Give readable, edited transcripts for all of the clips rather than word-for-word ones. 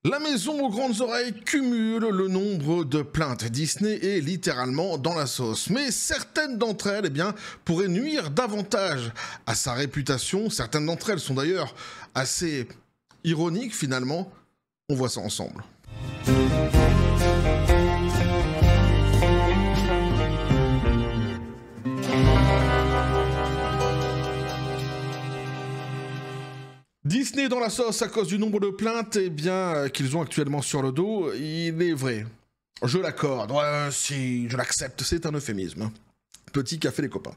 La maison aux grandes oreilles cumule le nombre de plaintes. Disney est littéralement dans la sauce. Mais certaines d'entre elles, pourraient nuire davantage à sa réputation. Certaines d'entre elles sont d'ailleurs assez ironiques finalement. On voit ça ensemble. Disney dans la sauce à cause du nombre de plaintes qu'ils ont actuellement sur le dos, il est vrai. Je l'accorde, ouais, si, je l'accepte, c'est un euphémisme. Petit café les copains.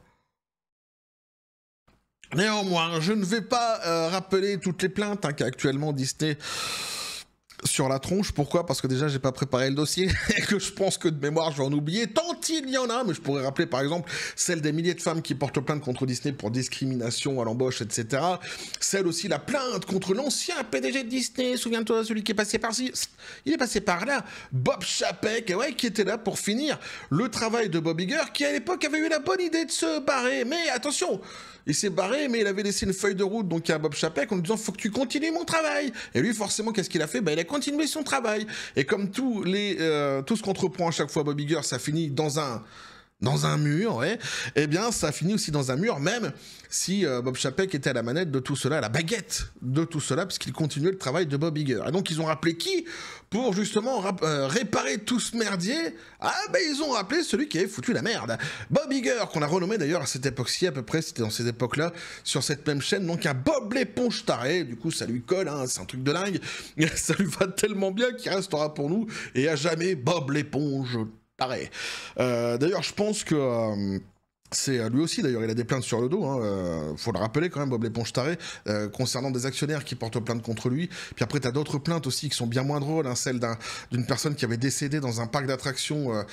Néanmoins, je ne vais pas rappeler toutes les plaintes qu'a actuellement Disney sur la tronche. Pourquoi? Parce que déjà j'ai pas préparé le dossier et que je pense que de mémoire je vais en oublier tant il y en a, mais je pourrais rappeler par exemple celle des milliers de femmes qui portent plainte contre Disney pour discrimination à l'embauche, etc. Celle aussi, la plainte contre l'ancien PDG de Disney, souviens-toi, celui qui est passé par-ci, il est passé par là, Bob Chapek, ouais, qui était là pour finir le travail de Bob Iger, qui à l'époque avait eu la bonne idée de se barrer, mais attention, il s'est barré, mais il avait laissé une feuille de route donc à Bob Chapek en lui disant faut que tu continues mon travail. Et lui, forcément, qu'est-ce qu'il a fait? Il a continué son travail. Et comme tout ce qu'entreprend à chaque fois Bob Iger, ça finit dans un mur, ouais, ça finit aussi dans un mur, même si Bob Chapek était à la manette de tout cela, à la baguette de tout cela, parce qu'il continuait le travail de Bob Iger. Et donc, ils ont rappelé qui pour justement réparer tout ce merdier? Ils ont rappelé celui qui avait foutu la merde. Bob Iger, qu'on a renommé d'ailleurs à cette époque-ci, à peu près, c'était dans ces époques-là, sur cette même chaîne, donc un Bob l'éponge taré, du coup, ça lui colle, c'est un truc de dingue, ça lui va tellement bien qu'il restera pour nous, et à jamais Bob l'éponge taré. D'ailleurs, je pense que c'est lui aussi, d'ailleurs, il a des plaintes sur le dos, faut le rappeler quand même, Bob l'éponge taré, concernant des actionnaires qui portent plainte contre lui. Puis après, t'as d'autres plaintes aussi qui sont bien moins drôles, celle d'une personne qui avait décédé dans un parc d'attractions à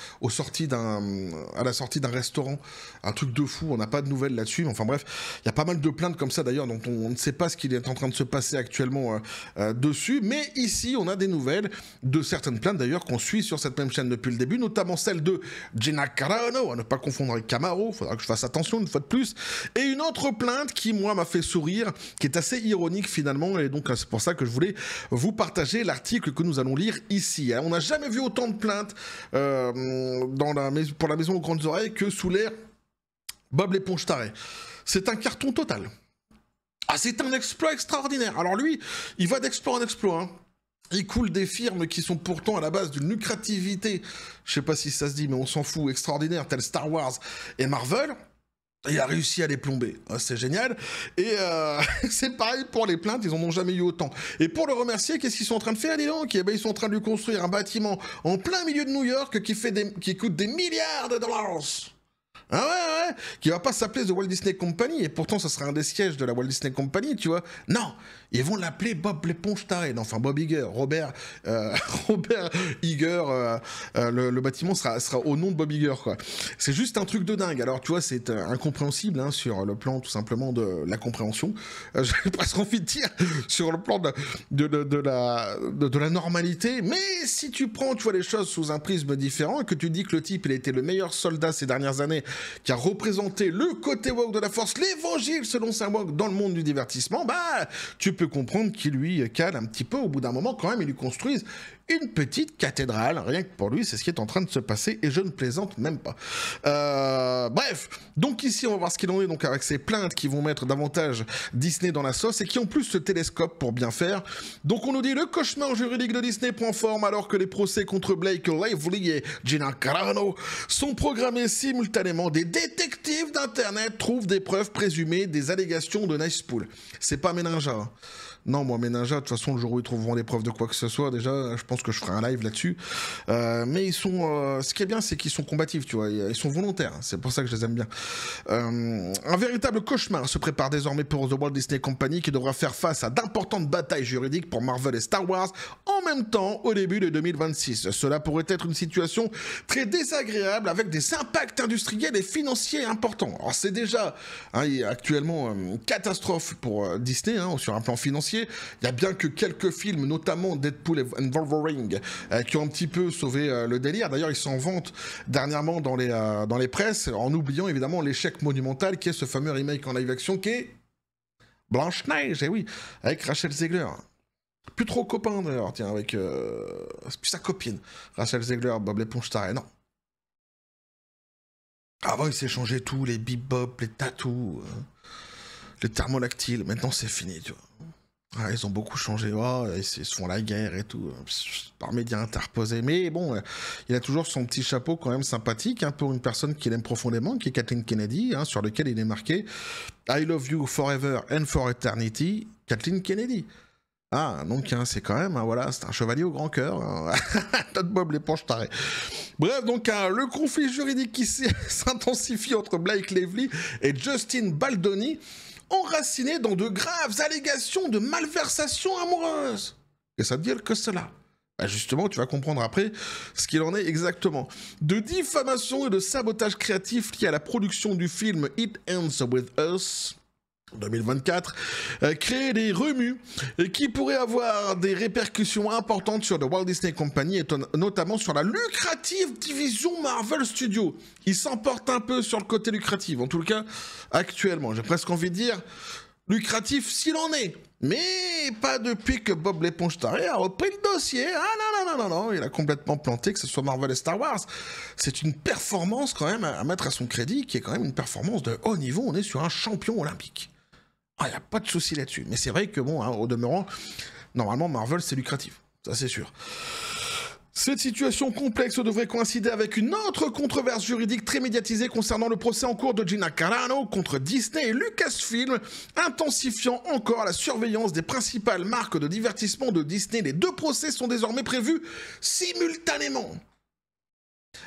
la sortie d'un restaurant, un truc de fou, on n'a pas de nouvelles là-dessus, mais enfin bref, il y a pas mal de plaintes comme ça d'ailleurs, dont on ne sait pas ce qu'il est en train de se passer actuellement dessus, mais ici, on a des nouvelles de certaines plaintes d'ailleurs qu'on suit sur cette même chaîne depuis le début, notamment celle de Gina Carano, à ne pas confondre avec Camaro, que je fasse attention une fois de plus, et une autre plainte qui moi m'a fait sourire, qui est assez ironique finalement, et donc c'est pour ça que je voulais vous partager l'article que nous allons lire ici. On n'a jamais vu autant de plaintes pour la maison aux grandes oreilles que sous l'ère Bob l'éponge taré. C'est un carton total. C'est un exploit extraordinaire. Alors lui, il va d'exploit en exploit, Il coule des firmes qui sont pourtant à la base d'une lucrativité, je sais pas si ça se dit, mais on s'en fout, extraordinaire, telles Star Wars et Marvel. Il a réussi à les plomber, c'est génial. Et c'est pareil pour les plaintes, ils en ont jamais eu autant. Et pour le remercier, qu'est-ce qu'ils sont en train de faire, dis donc? Ils sont en train de lui construire un bâtiment en plein milieu de New York qui coûte des milliards de dollars. Ouais, qui va pas s'appeler The Walt Disney Company, et pourtant ça sera un des sièges de la Walt Disney Company, tu vois. Non, ils vont l'appeler Bob l'éponge taré, non, enfin Bob Iger, Robert Iger, le bâtiment sera au nom de Bob Iger, quoi. C'est juste un truc de dingue, alors tu vois, c'est incompréhensible, sur le plan tout simplement de la compréhension, j'ai presque envie de dire, sur le plan de la normalité, mais si tu prends, tu vois, les choses sous un prisme différent, et que tu dis que le type, il a été le meilleur soldat ces dernières années, qui a représenté le côté woke de la force, l'évangile selon saint woke dans le monde du divertissement, tu peux comprendre qu'il lui cale un petit peu au bout d'un moment quand même, il lui construise une petite cathédrale, rien que pour lui, c'est ce qui est en train de se passer, et je ne plaisante même pas. Bref, donc ici on va voir ce qu'il en est donc avec ces plaintes qui vont mettre davantage Disney dans la sauce, et qui ont plus ce télescope pour bien faire. Donc on nous dit le cauchemar juridique de Disney prend forme alors que les procès contre Blake Lively et Gina Carano sont programmés simultanément. Des détectives d'internet trouvent des preuves présumées des allégations de Nicepool. C'est pas Méninja. Non, moi, Méninja, de toute façon, le jour où ils trouveront des preuves de quoi que ce soit, déjà, je pense que je ferai un live là-dessus. Mais ils sont... ce qui est bien, c'est qu'ils sont combatifs, tu vois. Ils sont volontaires. C'est pour ça que je les aime bien. Un véritable cauchemar se prépare désormais pour The Walt Disney Company, qui devra faire face à d'importantes batailles juridiques pour Marvel et Star Wars en même temps au début de 2026. Cela pourrait être une situation très désagréable avec des impacts industriels et financiers importants. Alors, c'est déjà actuellement une catastrophe pour Disney sur un plan financier. Il y a bien que quelques films, notamment Deadpool and Wolverine, qui ont un petit peu sauvé le délire. D'ailleurs, ils s'en vantent dernièrement dans les presses, en oubliant évidemment l'échec monumental qui est ce fameux remake en live action qui est Blanche-Neige, et oui, avec Rachel Zegler. Plus trop copain d'ailleurs, tiens, avec... c'est plus sa copine. Rachel Zegler, Bob l'éponge taré, non. Avant, il s'est changé tout, les bebop, les tatous, les thermolactyles. Maintenant, c'est fini, tu vois. Ah, ils ont beaucoup changé, oh, ils se font la guerre et tout, par médias interposés. Mais bon, il a toujours son petit chapeau quand même sympathique, hein, pour une personne qu'il aime profondément, qui est Kathleen Kennedy, hein, sur lequel il est marqué « I love you forever and for eternity, Kathleen Kennedy ». Ah, donc hein, c'est quand même, hein, voilà, c'est un chevalier au grand cœur, hein. Notre Bob l'éponge taré. Bref, donc le conflit juridique qui s'intensifie entre Blake Lively et Justin Baldoni, enraciné dans de graves allégations de malversation amoureuse. Et ça veut dire que cela. Bah justement, tu vas comprendre après ce qu'il en est exactement. De diffamation et de sabotage créatif liés à la production du film It Ends With Us 2024, créer des remous qui pourraient avoir des répercussions importantes sur The Walt Disney Company et notamment sur la lucrative division Marvel Studios. Il s'emporte un peu sur le côté lucratif, en tout cas actuellement. J'ai presque envie de dire lucratif s'il en est, mais pas depuis que Bob l'éponge taré a repris le dossier. Ah non, il a complètement planté, que ce soit Marvel et Star Wars. C'est une performance quand même à mettre à son crédit, qui est quand même une performance de haut niveau. On est sur un champion olympique. Ah, il n'y a pas de souci là-dessus. Mais c'est vrai que, bon, hein, au demeurant, normalement, Marvel, c'est lucratif. Ça, c'est sûr. Cette situation complexe devrait coïncider avec une autre controverse juridique très médiatisée concernant le procès en cours de Gina Carano contre Disney et Lucasfilm, intensifiant encore la surveillance des principales marques de divertissement de Disney. Les deux procès sont désormais prévus simultanément.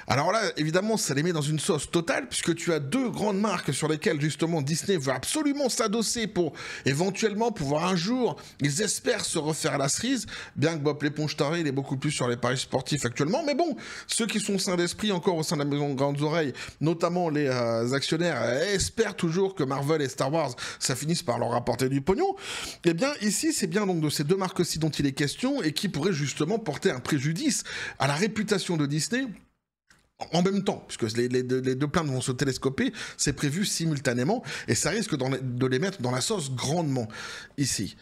Alors là, évidemment, ça les met dans une sauce totale, puisque tu as deux grandes marques sur lesquelles, justement, Disney veut absolument s'adosser pour, éventuellement, pouvoir un jour, ils espèrent se refaire la cerise, bien que Bob l'éponge taré, il est beaucoup plus sur les paris sportifs actuellement, mais bon, ceux qui sont sains d'esprit encore au sein de la maison de grandes oreilles, notamment les actionnaires, espèrent toujours que Marvel et Star Wars, ça finisse par leur rapporter du pognon. Eh bien, ici, c'est bien donc de ces deux marques-ci dont il est question, et qui pourraient justement porter un préjudice à la réputation de Disney, en même temps, puisque les deux plaintes vont se télescoper, c'est prévu simultanément, et ça risque de les mettre dans la sauce grandement, ici.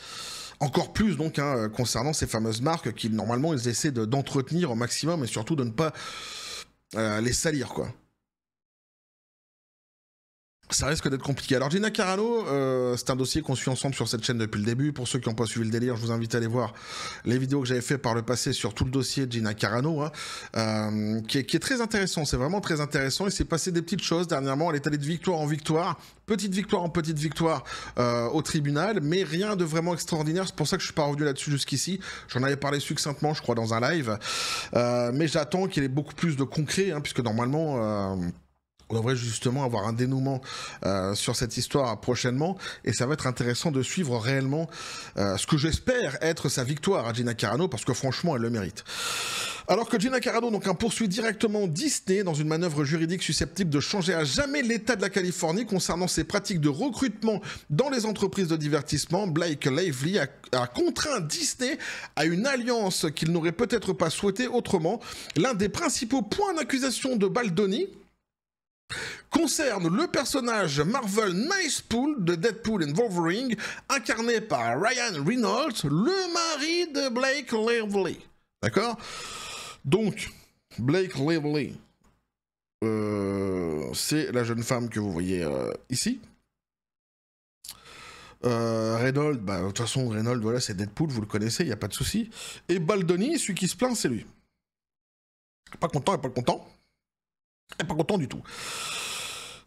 Encore plus, donc, hein, concernant ces fameuses marques qui, normalement, ils essaient d'entretenir au maximum, et surtout de ne pas les salir, quoi. Ça risque d'être compliqué. Alors Gina Carano, c'est un dossier qu'on suit ensemble sur cette chaîne depuis le début. Pour ceux qui n'ont pas suivi le délire, je vous invite à aller voir les vidéos que j'avais fait par le passé sur tout le dossier de Gina Carano, hein, qui est très intéressant. C'est vraiment très intéressant. Il s'est passé des petites choses dernièrement. Elle est allée de victoire en victoire, petite victoire en petite victoire au tribunal, mais rien de vraiment extraordinaire. C'est pour ça que je suis pas revenu là-dessus jusqu'ici. J'en avais parlé succinctement, je crois, dans un live. Mais j'attends qu'il y ait beaucoup plus de concret, hein, puisque normalement... on devrait justement avoir un dénouement sur cette histoire prochainement, et ça va être intéressant de suivre réellement ce que j'espère être sa victoire à Gina Carano, parce que franchement, elle le mérite. Alors que Gina Carano donc, poursuit directement Disney dans une manœuvre juridique susceptible de changer à jamais l'État de la Californie concernant ses pratiques de recrutement dans les entreprises de divertissement, Blake Lively a contraint Disney à une alliance qu'il n'aurait peut-être pas souhaité autrement. L'un des principaux points d'accusation de Baldoni concerne le personnage Marvel Nicepool de Deadpool and Wolverine, incarné par Ryan Reynolds, le mari de Blake Lively. D'accord ? Donc, Blake Lively, c'est la jeune femme que vous voyez ici. Reynolds, de toute façon, Reynolds, voilà, c'est Deadpool, vous le connaissez, il n'y a pas de souci. Et Baldoni, celui qui se plaint, c'est lui. Pas content, pas content. Pas content du tout.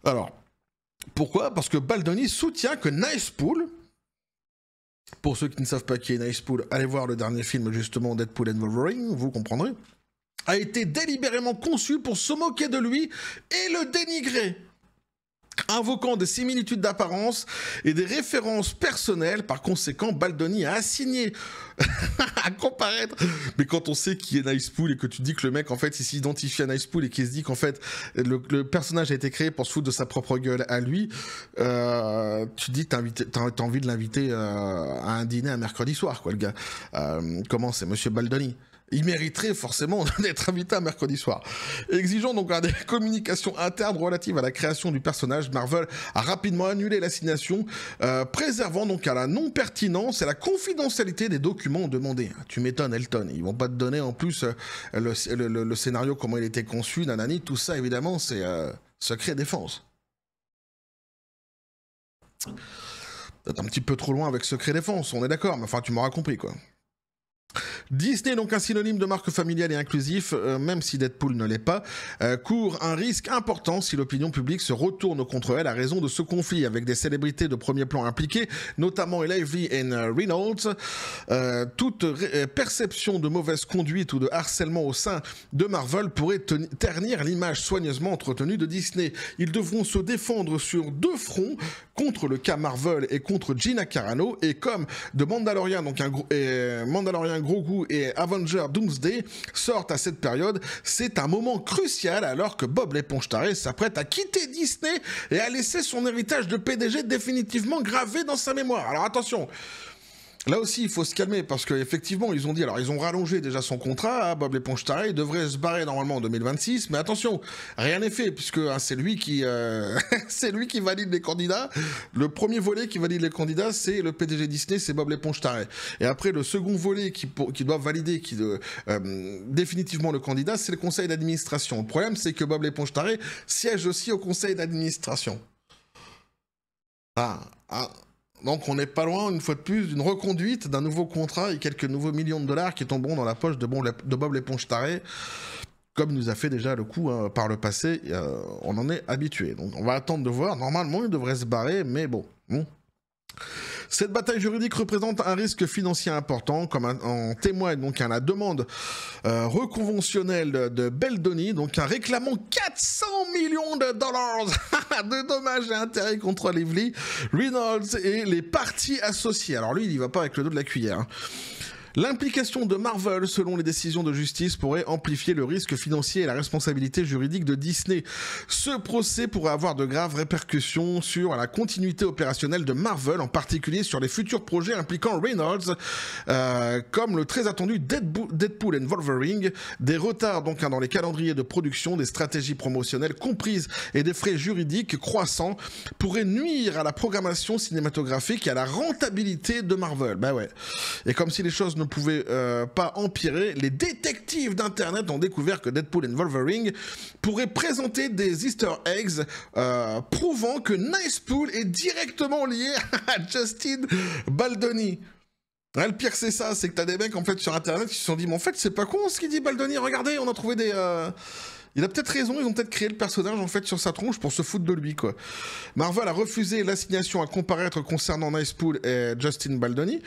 Alors, pourquoi ? Parce que Baldoni soutient que Nicepool, pour ceux qui ne savent pas qui est Nicepool, allez voir le dernier film justement Deadpool and Wolverine, vous comprendrez, a été délibérément conçu pour se moquer de lui et le dénigrer, invoquant des similitudes d'apparence et des références personnelles. Par conséquent, Baldoni a assigné à comparaître. Mais quand on sait qui est Nicepool et que tu dis que le mec, en fait, il s'identifie à Nicepool et qu'il se dit qu'en fait, le personnage a été créé pour se foutre de sa propre gueule à lui, tu dis t'as envie de l'inviter à un dîner un mercredi soir, quoi, le gars. Comment c'est, monsieur Baldoni ? il mériterait forcément d'être invité un mercredi soir. Exigeant donc des communications internes relatives à la création du personnage, Marvel a rapidement annulé l'assignation, préservant donc à la non-pertinence et la confidentialité des documents demandés. Tu m'étonnes, Elton, ils vont pas te donner en plus le scénario, comment il était conçu, nanani, tout ça évidemment c'est secret défense. Peut-être un petit peu trop loin avec secret défense, on est d'accord, mais enfin tu m'auras compris quoi. Disney est donc un synonyme de marque familiale et inclusif, même si Deadpool ne l'est pas, court un risque important si l'opinion publique se retourne contre elle à raison de ce conflit, avec des célébrités de premier plan impliquées, notamment Lively et Reynolds. Toute perception de mauvaise conduite ou de harcèlement au sein de Marvel pourrait ternir l'image soigneusement entretenue de Disney. Ils devront se défendre sur deux fronts, contre le cas Marvel et contre Gina Carano, et comme de Mandalorian, donc Mandalorian Grogu et Avenger Doomsday sortent à cette période, c'est un moment crucial alors que Bob l'éponge tarée s'apprête à quitter Disney et à laisser son héritage de PDG définitivement gravé dans sa mémoire. Alors attention, là aussi, il faut se calmer parce qu'effectivement, ils ont dit, alors ils ont rallongé déjà son contrat, hein, Bob l'éponge tarée, il devrait se barrer normalement en 2026, mais attention, rien n'est fait puisque hein, c'est lui qui c'est lui qui valide les candidats. Le premier volet qui valide les candidats, c'est le PDG Disney, c'est Bob l'éponge tarée. Et après, le second volet qui doit valider définitivement le candidat, c'est le conseil d'administration. Le problème, c'est que Bob l'éponge tarée siège aussi au conseil d'administration. Donc on n'est pas loin, une fois de plus, d'une reconduite, d'un nouveau contrat et quelques nouveaux millions de dollars qui tomberont dans la poche de Bob l'éponge tarée, comme il nous a fait déjà le coup hein, par le passé, on en est habitué. Donc on va attendre de voir, normalement il devrait se barrer, mais bon. Cette bataille juridique représente un risque financier important, comme en témoigne donc la demande reconventionnelle de Baldoni, donc un réclamant 400 millions de dollars de dommages et intérêts contre Lively, Reynolds et les parties associées. Alors lui, il y va pas avec le dos de la cuillère. Hein. L'implication de Marvel, selon les décisions de justice, pourrait amplifier le risque financier et la responsabilité juridique de Disney. Ce procès pourrait avoir de graves répercussions sur la continuité opérationnelle de Marvel, en particulier sur les futurs projets impliquant Reynolds, comme le très attendu Deadpool and Wolverine, des retards donc dans les calendriers de production, des stratégies promotionnelles comprises et des frais juridiques croissants pourraient nuire à la programmation cinématographique et à la rentabilité de Marvel. Bah ouais. Et comme si les choses ne pouvaient pas empirer, les détectives d'internet ont découvert que Deadpool and Wolverine pourraient présenter des easter eggs prouvant que Nicepool est directement lié à Justin Baldoni. Ouais, le pire c'est ça, c'est que t'as des mecs en fait sur internet qui se sont dit mais en fait c'est pas con ce qu'il dit Baldoni, regardez on a trouvé des... Il a peut-être raison, ils ont peut-être créé le personnage en fait sur sa tronche pour se foutre de lui quoi. Marvel a refusé l'assignation à comparaître concernant Nicepool et Justin Baldoni.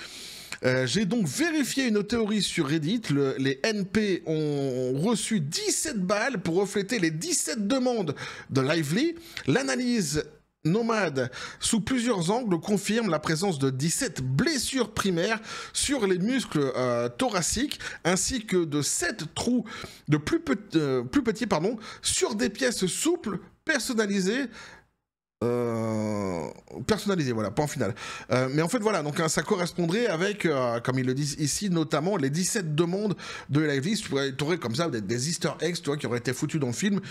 J'ai donc vérifié une théorie sur Reddit, les NP ont reçu 17 balles pour refléter les 17 demandes de Lively. L'analyse nomade sous plusieurs angles confirme la présence de 17 blessures primaires sur les muscles thoraciques ainsi que de 7 trous de plus petits sur des pièces souples personnalisées. Voilà, point final. Mais en fait, voilà, donc ça correspondrait avec, comme ils le disent ici, notamment les 17 demandes de Lively. Tu aurais comme ça des easter eggs, tu vois, qui auraient été foutus dans le film.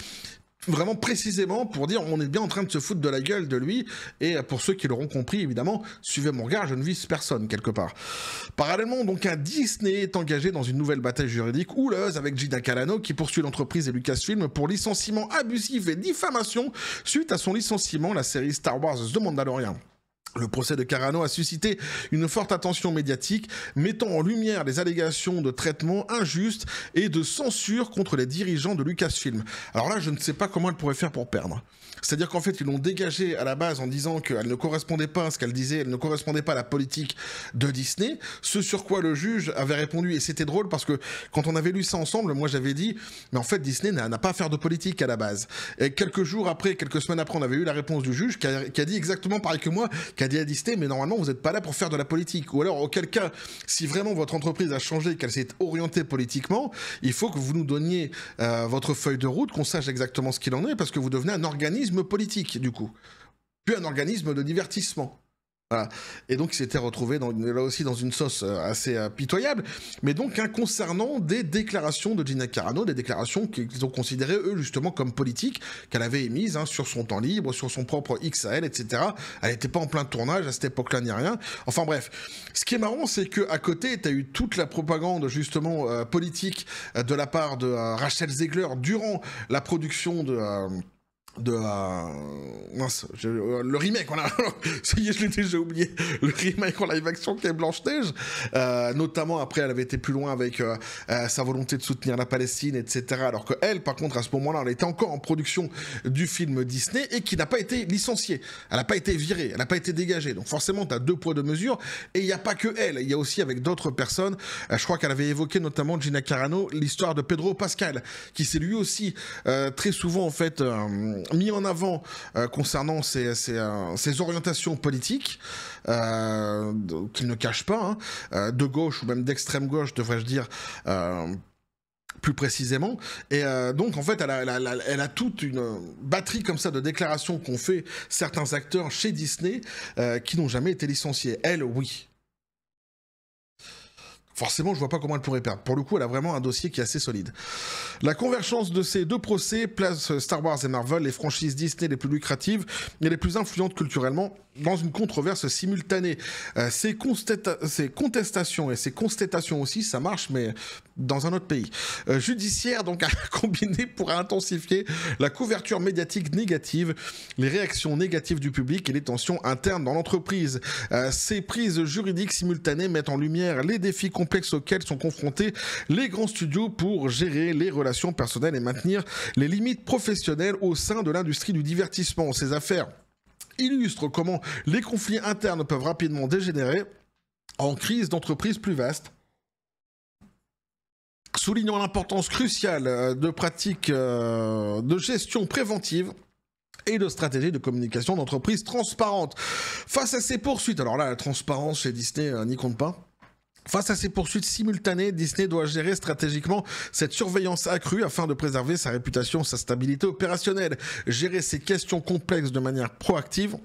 Vraiment précisément pour dire on est bien en train de se foutre de la gueule de lui, et pour ceux qui l'auront compris évidemment, suivez mon regard, je ne vise personne quelque part. Parallèlement donc un Disney est engagé dans une nouvelle bataille juridique houleuse avec Gina Carano qui poursuit l'entreprise et Lucasfilm pour licenciement abusif et diffamation suite à son licenciement la série Star Wars The Mandalorian. Le procès de Carano a suscité une forte attention médiatique, mettant en lumière les allégations de traitement injuste et de censure contre les dirigeants de Lucasfilm. Alors là, je ne sais pas comment elle pourrait faire pour perdre. C'est-à-dire qu'en fait, ils l'ont dégagée à la base en disant qu'elle ne correspondait pas à ce qu'elle disait, elle ne correspondait pas à la politique de Disney, ce sur quoi le juge avait répondu, et c'était drôle parce que quand on avait lu ça ensemble, moi j'avais dit, mais en fait Disney n'a pas à faire de politique à la base. Et quelques semaines après, on avait eu la réponse du juge qui a dit exactement pareil que moi, qui a dit à Disney, mais normalement vous n'êtes pas là pour faire de la politique. Ou alors, auquel cas, si vraiment votre entreprise a changé et qu'elle s'est orientée politiquement, il faut que vous nous donniez votre feuille de route, qu'on sache exactement ce qu'il en est, parce que vous devenez un organisme politique, du coup. Puis un organisme de divertissement. Voilà. Et donc, il s'était retrouvé là aussi dans une sauce assez pitoyable. Mais donc, concernant des déclarations de Gina Carano, des déclarations qu'ils ont considérées, eux, justement, comme politiques, qu'elle avait émises sur son temps libre, sur son propre X à elle, etc. Elle n'était pas en plein tournage à cette époque-là, ni rien. Enfin bref, ce qui est marrant, c'est qu'à côté, tu as eu toute la propagande, justement, politique de la part de Rachel Zegler durant la production mince, le remake, voilà. Ça y est, je l'ai déjà oublié. Le remake en live action qui est Blanche-Neige. Notamment, après, elle avait été plus loin avec sa volonté de soutenir la Palestine, etc. Alors que elle, par contre, à ce moment-là, elle était encore en production du film Disney et qui n'a pas été licenciée. Elle n'a pas été virée, elle n'a pas été dégagée. Donc forcément, tu as 2 poids, 2 mesures. Et il n'y a pas que elle. Il y a aussi avec d'autres personnes. Je crois qu'elle avait évoqué notamment Gina Carano l'histoire de Pedro Pascal, qui s'est lui aussi très souvent, en fait, mis en avant concernant ses orientations politiques, qu'il ne cache pas, de gauche ou même d'extrême gauche, devrais-je dire, plus précisément. Et donc, en fait, elle a toute une batterie comme ça de déclarations qu'ont fait certains acteurs chez Disney qui n'ont jamais été licenciés. Elle, oui. Forcément, je vois pas comment elle pourrait perdre. Pour le coup, elle a vraiment un dossier qui est assez solide. La convergence de ces 2 procès place Star Wars et Marvel, les franchises Disney les plus lucratives et les plus influentes culturellement, dans une controverse simultanée. Ces contestations et ces constatations aussi, ça marche, mais dans un autre pays. Judiciaire, donc, à combiner pour intensifier la couverture médiatique négative, les réactions négatives du public et les tensions internes dans l'entreprise. Ces prises juridiques simultanées mettent en lumière les défis complexes auxquels sont confrontés les grands studios pour gérer les relations personnelles et maintenir les limites professionnelles au sein de l'industrie du divertissement. Ces affaires illustrent comment les conflits internes peuvent rapidement dégénérer en crise d'entreprise plus vaste, soulignant l'importance cruciale de pratiques de gestion préventive et de stratégies de communication d'entreprise transparentes. Face à ces poursuites, alors là, la transparence chez Disney n'y compte pas. Face à ces poursuites simultanées, Disney doit gérer stratégiquement cette surveillance accrue afin de préserver sa réputation, sa stabilité opérationnelle. Gérer ces questions complexes de manière proactive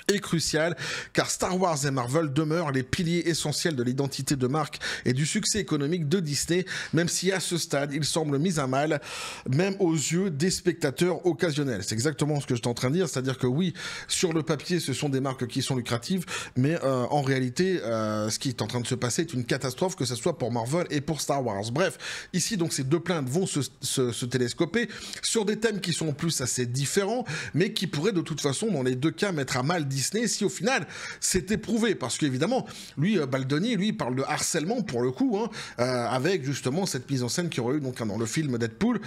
est crucial, car Star Wars et Marvel demeurent les piliers essentiels de l'identité de marque et du succès économique de Disney, même si à ce stade, ils semblent mis à mal, même aux yeux des spectateurs occasionnels. C'est exactement ce que j'étais en train de dire, c'est-à-dire que oui, sur le papier, ce sont des marques qui sont lucratives, mais en réalité, ce qui est en train de se passer est une catastrophe, que ce soit pour Marvel et pour Star Wars. Bref, ici, donc, ces 2 plaintes vont se télescoper sur des thèmes qui sont en plus assez différents, mais qui pourraient de toute façon, dans les 2 cas, mettre à mal Disney si au final c'était prouvé, parce qu'évidemment lui Baldoni lui parle de harcèlement pour le coup, avec justement cette mise en scène qui aurait eu donc dans le film Deadpool,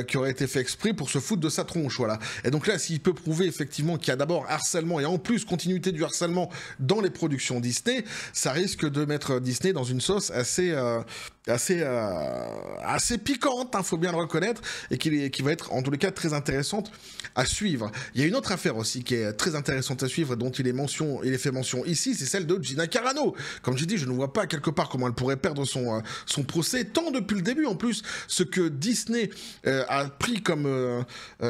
qui aurait été fait exprès pour se foutre de sa tronche, voilà. Et donc là, s'il peut prouver effectivement qu'il y a d'abord harcèlement et en plus continuité du harcèlement dans les productions Disney, ça risque de mettre Disney dans une sauce assez piquante, faut bien le reconnaître, et qui va être en tous les cas très intéressante à suivre. Il y a une autre affaire aussi qui est très intéressante à suivre, dont il est fait mention ici, c'est celle de Gina Carano. Comme j'ai dit, je ne vois pas quelque part comment elle pourrait perdre son procès, tant depuis le début en plus, ce que Disney a pris comme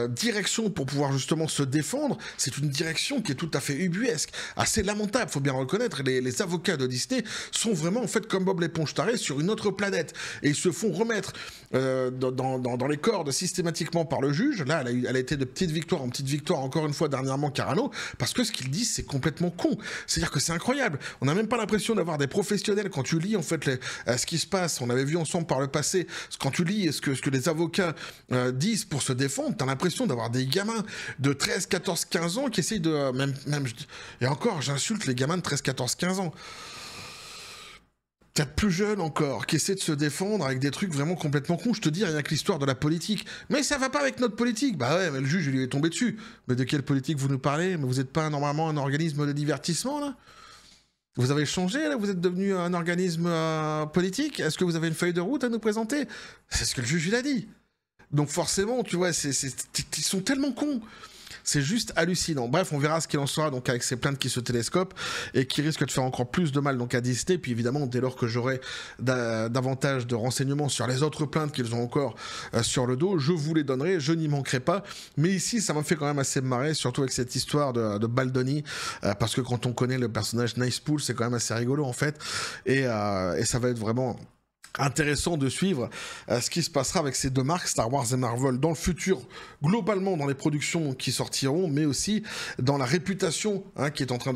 direction pour pouvoir justement se défendre, c'est une direction qui est tout à fait ubuesque, assez lamentable, faut bien le reconnaître. Les avocats de Disney sont vraiment en fait comme Bob l'éponge tarée sur une autre planète, et ils se font remettre dans les cordes systématiquement par le juge. Là, elle a été de petite victoire en petite victoire encore une fois dernièrement, Carano, parce que ce qu'il dit, c'est complètement con. C'est-à-dire que c'est incroyable. On n'a même pas l'impression d'avoir des professionnels quand tu lis en fait ce qui se passe. On avait vu ensemble par le passé, quand tu lis ce que les avocats disent pour se défendre, t'as l'impression d'avoir des gamins de 13, 14, 15 ans qui essayent de... Et encore, j'insulte les gamins de 13, 14, 15 ans. Peut-être plus jeune encore, qui essaie de se défendre avec des trucs vraiment complètement cons. Je te dis, rien que l'histoire de la politique. Mais ça va pas avec notre politique. Bah ouais, mais le juge, il lui est tombé dessus. Mais de quelle politique vous nous parlez? Mais vous n'êtes pas normalement un organisme de divertissement, là? Vous avez changé, là? Vous êtes devenu un organisme politique? Est-ce que vous avez une feuille de route à nous présenter? C'est ce que le juge, il a dit. Donc forcément, tu vois, ils sont tellement cons. C'est juste hallucinant. Bref, on verra ce qu'il en sera donc avec ces plaintes qui se télescopent et qui risquent de faire encore plus de mal donc à Disney. Puis évidemment, dès lors que j'aurai davantage de renseignements sur les autres plaintes qu'ils ont encore sur le dos, je vous les donnerai, je n'y manquerai pas. Mais ici, ça m'a fait quand même assez marrer, surtout avec cette histoire de Baldoni, parce que quand on connaît le personnage Nicepool, c'est quand même assez rigolo en fait. Et ça va être vraiment intéressant de suivre ce qui se passera avec ces deux marques, Star Wars et Marvel, dans le futur, globalement dans les productions qui sortiront, mais aussi dans la réputation qui est en train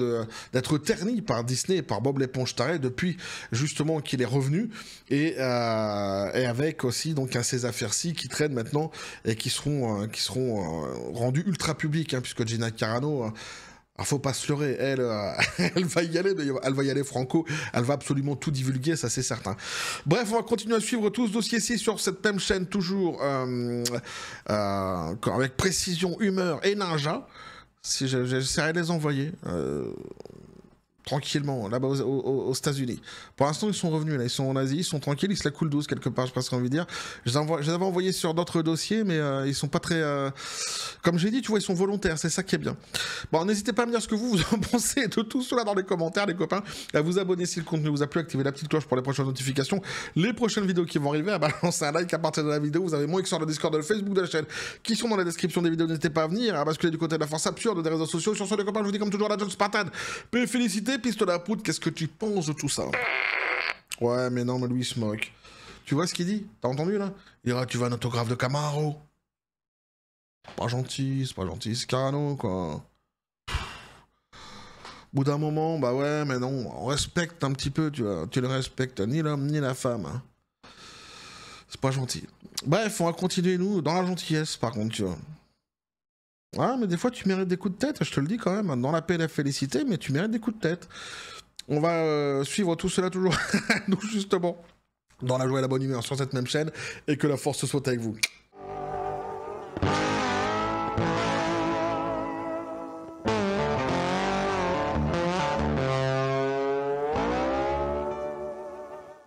d'être ternie par Disney et par Bob l'éponge taré depuis justement qu'il est revenu, et avec aussi donc ces affaires-ci qui traînent maintenant et qui seront rendues ultra publiques, puisque Gina Carano... Alors, faut pas se leurrer, elle va y aller, mais elle va y aller franco, elle va absolument tout divulguer, ça c'est certain. Bref, on va continuer à suivre tout ce dossier-ci sur cette même chaîne, toujours avec précision, humeur et ninja. Si j'essaierai de les envoyer tranquillement, là-bas aux États-Unis. Pour l'instant, ils sont revenus, là, ils sont en Asie, ils sont tranquilles, ils se la coulent douce quelque part, j'ai presque envie de dire. Je les avais envoyés sur d'autres dossiers, mais ils sont pas très... Comme j'ai dit, tu vois, ils sont volontaires, c'est ça qui est bien. Bon, n'hésitez pas à me dire ce que vous en pensez de tout cela dans les commentaires, les copains, à vous abonner si le contenu vous a plu, activer la petite cloche pour les prochaines notifications, les prochaines vidéos qui vont arriver, à balancer un like à partir de la vidéo, vous avez mon X sur le Discord, le Facebook de la chaîne, qui sont dans la description des vidéos, n'hésitez pas à venir, à basculer du côté de la force absurde des réseaux sociaux. Sur ce, les copains, je vous dis comme toujours, la John Spartan, félicité, pistolet à poudre, qu'est-ce que tu penses de tout ça? Ouais, mais non, mais lui, il se moque. Tu vois ce qu'il dit? T'as entendu, là? Il dira, tu veux un autographe de Camaro? C'est pas gentil, c'est Carano, quoi. Au bout d'un moment, bah ouais, mais non, on respecte un petit peu, tu vois. Tu le respectes, ni l'homme, ni la femme. C'est pas gentil. Bref, on va continuer, nous, dans la gentillesse, par contre, tu vois. Ah, mais des fois, tu mérites des coups de tête, je te le dis quand même. Dans la paix et la félicité, mais tu mérites des coups de tête. On va suivre tout cela toujours, nous, justement, dans la joie et la bonne humeur sur cette même chaîne. Et que la force soit avec vous.